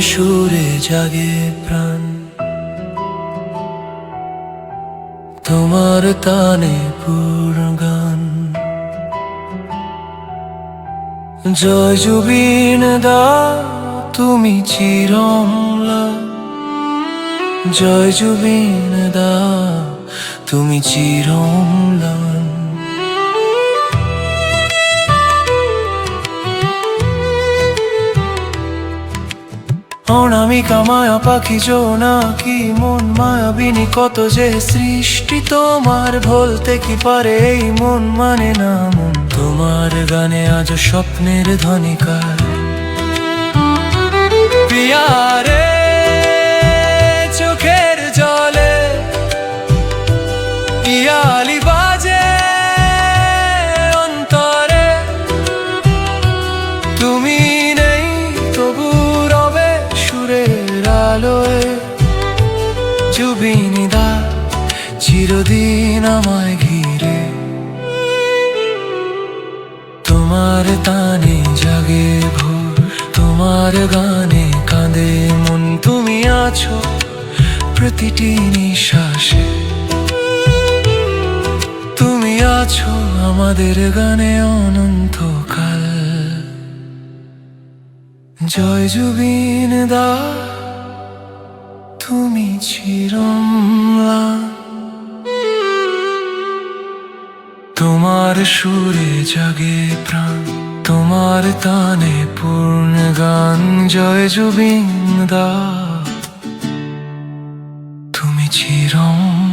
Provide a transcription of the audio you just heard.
সুরে জাগে প্রাণ, তোমার তানে গান। জয় জুবিন দা তুমি চিরম্লান, জয় জুবিন দা তুমি চিরম্লান। অনামিকা মায়া পাখি জোনাকি মন মায়াবিনী, কত যে সৃষ্টি তোমার, বলতে কি পারে এই মন মানে না মন। তোমার গানে আজ স্বপ্নের ধ্বনিকার, পিয়ারে চোখের জলে পিয়ালি বাজে অন্তরে। তুমি নেই তবু রবে সুরের আলোয়, জুবিন দা চিরদিন আমায় ঘিরে। তোমার তানে জাগে ভোর, তোমার গানে কাঁদে মন। তুমি আছো প্রতিটি নিঃশ্বাসে, তুমি আছো আমাদের গানে অনন্তকাল। জয় জুবিন দা তুমি চিরম্লান, তোমার সুরে জাগে প্রাণ, তোমার তানে পূর্ণ গান। জয় জুবিন দা তুমি চিরম্লান।